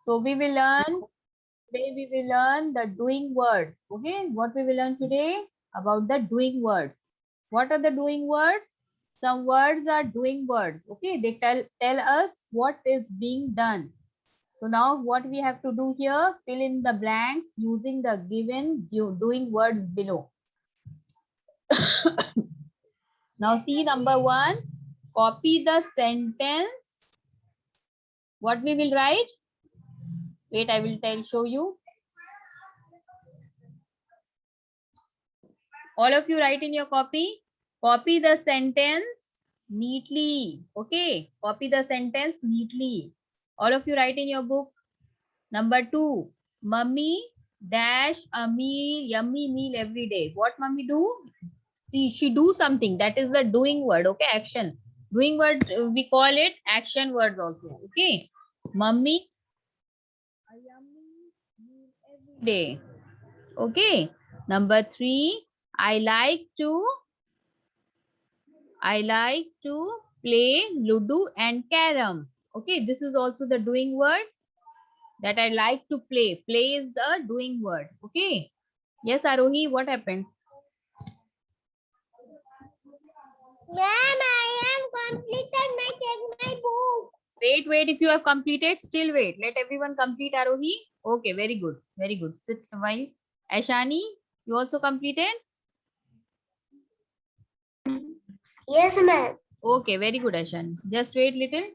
So we will learn today. We will learn the doing words. Okay, what we will learn today about the doing words. What are the doing words? Some words are doing words. Okay, they tell us what is being done. So now what we have to do here, fill in the blanks using the given doing words below. Now see number 1, copy the sentence. What we will write? Wait, I will show you. All of you write in your copy. Copy the sentence neatly. Okay, copy the sentence neatly. All of you write in your book. Number 2, mummy dash a meal, yummy meal every day. What mummy do? See, she do something. That is the doing word. Okay, action. Doing word, we call it action words also. Okay, mummy a yummy meal every day. Okay, number 3, I like to play Ludo and Carom. Okay, this is also the doing word that I like to play. Play is the doing word. Okay. Yes, Arohi, what happened? Ma'am, I am completed my book. Wait. If you have completed, still wait. Let everyone complete, Arohi. Okay, very good. Very good. Sit a while. Aishani, you also completed? Yes, ma'am. Okay, very good, Aishani. Just wait little.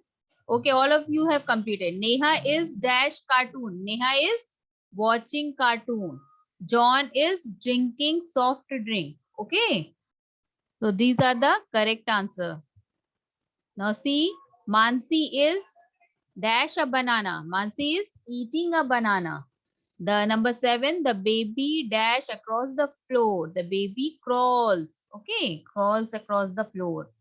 Okay, all of you have completed. Neha is dash cartoon. Neha is watching cartoon. John is drinking soft drink. Okay. So these are the correct answer. Now see, Mansi is dash a banana. Mansi is eating a banana. The number 7, the baby dash across the floor. The baby crawls. Okay, crawls across the floor.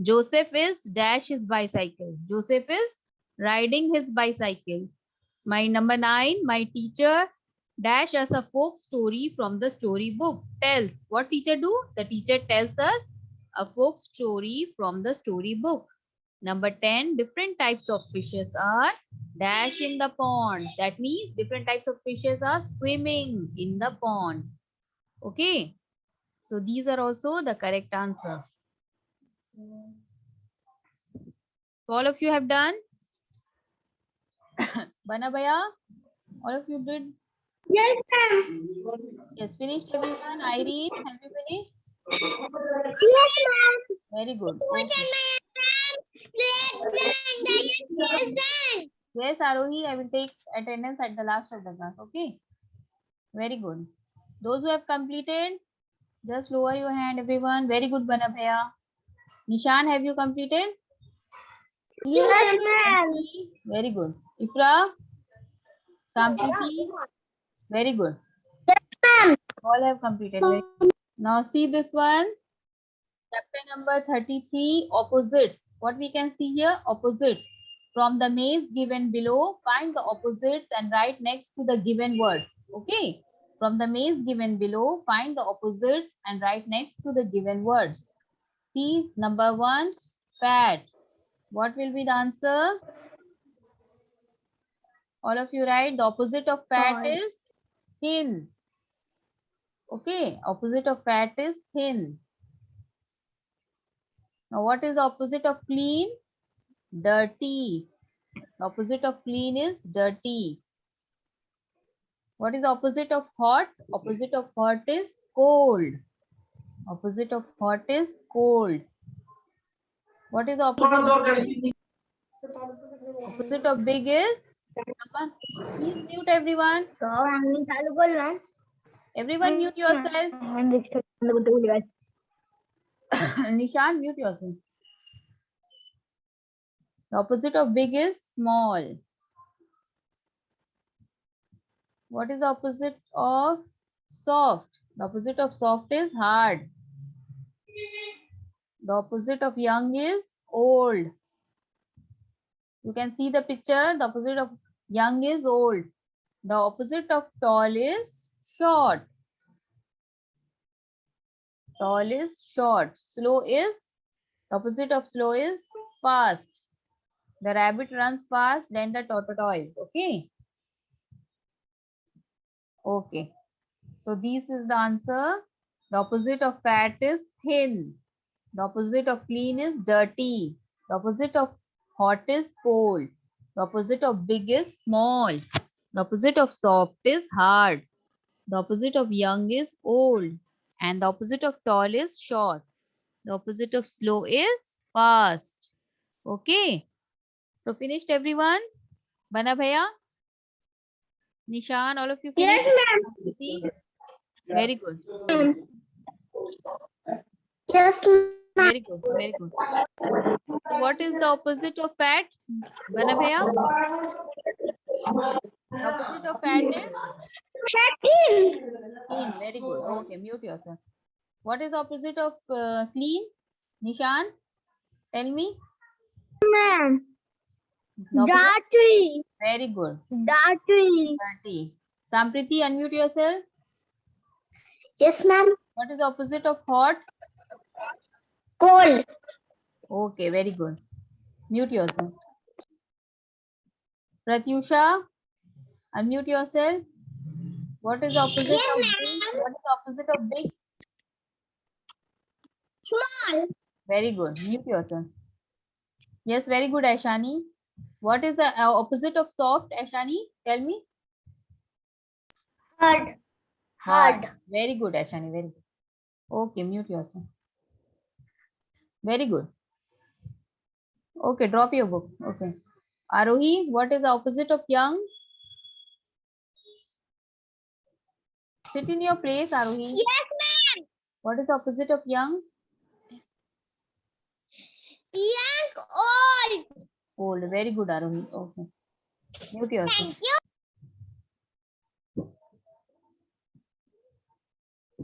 Joseph is dash his bicycle. Joseph is riding his bicycle. My number 9, my teacher dash us a folk story from the storybook. Tells. What teacher do? The teacher tells us a folk story from the storybook. Number 10, different types of fishes are dash in the pond. That means different types of fishes are swimming in the pond. Okay. So these are also the correct answer. So all of you have done? Banabaya, all of you did? Yes, ma'am. Yes, finished everyone. Irene, have you finished? Yes, ma'am. Very good. What Okay. am I lesson? Yes, Arohi, I will take attendance at the last of the class. Okay. Very good. Those who have completed, just lower your hand, everyone. Very good, Banabhaya. Nishan, have you completed? Yes, ma'am. Very good. Ifra, Sampriti, very good. All have completed. Very good. Now see this one. Chapter number 33, opposites. What we can see here? Opposites. From the maze given below, find the opposites and write next to the given words. Okay. From the maze given below, find the opposites and write next to the given words. See, number 1, fat. What will be the answer? All of you write the opposite of fat is thin. Okay, opposite of fat is thin. Now what is the opposite of clean? Dirty. The opposite of clean is dirty. What is the opposite of hot? Opposite of hot is cold. Opposite of hot is cold. What is the opposite of big? Opposite of big is? Someone, please mute everyone. Everyone mute yourself. Nishan, mute yourself. The opposite of big is small. What is the opposite of soft? The opposite of soft is hard. The opposite of young is old. You can see the picture. The opposite of young is old. The opposite of tall is short. Tall is short. Slow is, the opposite of slow is fast. The rabbit runs fast than the tortoise. Okay. Okay. So this is the answer. The opposite of fat is thin. The opposite of clean is dirty. The opposite of hot is cold. The opposite of big is small. The opposite of soft is hard. The opposite of young is old. And the opposite of tall is short. The opposite of slow is fast. Okay. So finished everyone? Bana bhaiya? Nishan, all of you Yes, finished? ma'am. Priti? Very good. Yes, ma'am. Very good. Very good. So what is the opposite of fat? Bana bhaiya? The opposite of fat is Thirteen. clean. Very good. Okay, mute yourself. What is opposite of clean? Nishan, tell me. Ma'am. The opposite. Dirty. Very good. Dirty. Dirty. Sampriti, unmute yourself. Yes, ma'am. What is the opposite of hot? Cold. Okay, very good. Mute yourself. Pratyusha, unmute yourself. What is the opposite Yes, of ma'am. big? What is the opposite of big? Small. Very good. Mute yourself. Yes, very good, Aishani. What is the opposite of soft, Aishani? Tell me. Hard. Hard. Very good, Aishani. Very good. Okay, mute yourself. Very good. Okay, drop your book. Okay. Arohi, what is the opposite of young? Sit in your place, Arohi. Yes, ma'am. What is the opposite of young? Young. Old. Old. Very good, Arohi. Okay. Mute yourself. Thank you.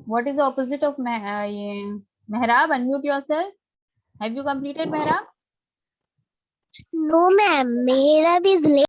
What is the opposite of Mehrab? Unmute yourself. Have you completed Mehrab? No, ma'am. Mehrab is late.